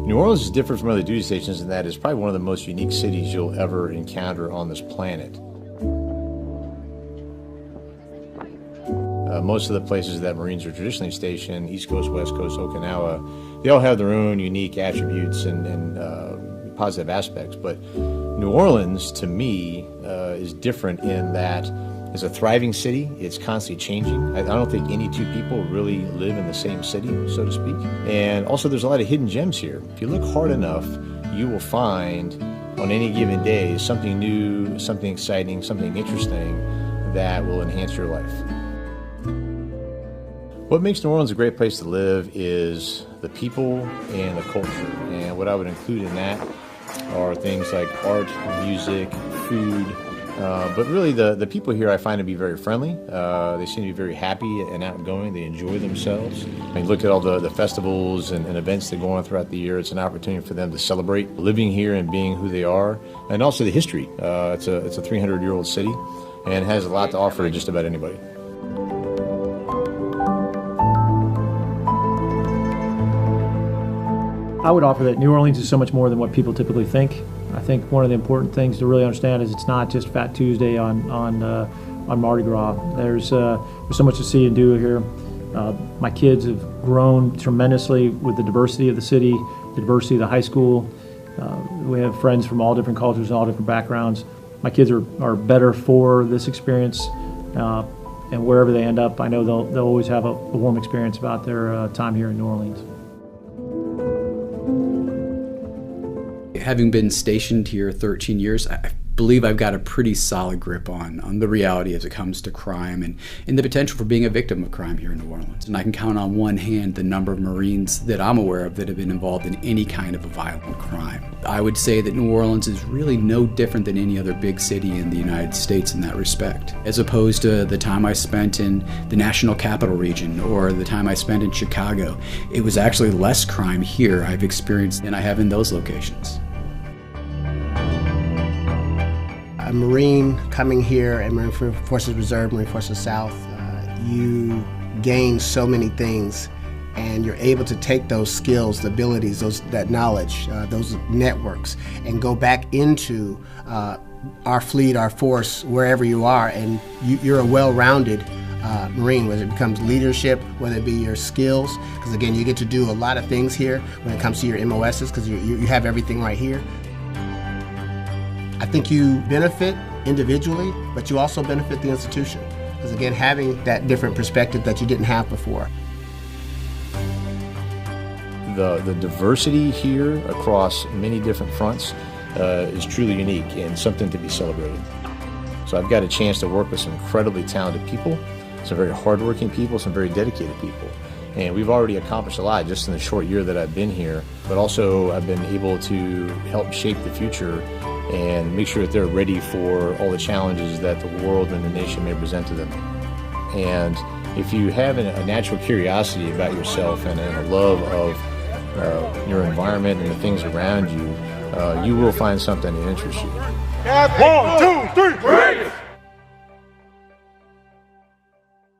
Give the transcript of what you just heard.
New Orleans is different from other duty stations in that it's probably one of the most unique cities you'll ever encounter on this planet. Most of the places that Marines are traditionally stationed, East Coast, West Coast, Okinawa, they all have their own unique attributes and positive aspects. But New Orleans, to me, is different in that it's a thriving city. It's constantly changing. I don't think any two people really live in the same city, so to speak. And also, there's a lot of hidden gems here. If you look hard enough, you will find on any given day something new, something exciting, something interesting that will enhance your life. What makes New Orleans a great place to live is the people and the culture. And what I would include in that are things like art, music, food. But really the people here I find to be very friendly. They seem to be very happy and outgoing. They enjoy themselves. I mean, look at all the festivals and events that go on throughout the year. It's an opportunity for them to celebrate living here and being who they are. And also the history. It's a 300-year-old city and has a lot to offer to just about anybody. I would offer that New Orleans is so much more than what people typically think. I think one of the important things to really understand is it's not just Fat Tuesday on Mardi Gras. There's so much to see and do here. My kids have grown tremendously with the diversity of the city, the diversity of the high school. We have friends from all different cultures and all different backgrounds. My kids are better for this experience, and wherever they end up, I know they'll always have a warm experience about their time here in New Orleans. Having been stationed here 13 years, I believe I've got a pretty solid grip on the reality as it comes to crime and the potential for being a victim of crime here in New Orleans. And I can count on one hand the number of Marines that I'm aware of that have been involved in any kind of a violent crime. I would say that New Orleans is really no different than any other big city in the United States in that respect. As opposed to the time I spent in the National Capital Region or the time I spent in Chicago, it was actually less crime here I've experienced than I have in those locations. A Marine coming here at Marine Forces Reserve, Marine Forces South, you gain so many things, and you're able to take those skills, the abilities, that knowledge, those networks, and go back into our fleet, our force, wherever you are, and you're a well-rounded Marine, whether it becomes leadership, whether it be your skills, because again, you get to do a lot of things here when it comes to your MOSs, because you have everything right here. I think you benefit individually, but you also benefit the institution. Because again, having that different perspective that you didn't have before. The diversity here across many different fronts is truly unique and something to be celebrated. So I've got a chance to work with some incredibly talented people, some very hardworking people, some very dedicated people. And we've already accomplished a lot just in the short year that I've been here, but also I've been able to help shape the future and make sure that they're ready for all the challenges that the world and the nation may present to them. And if you have a natural curiosity about yourself and a love of your environment and the things around you, you will find something that interests you. 1, 2, 3,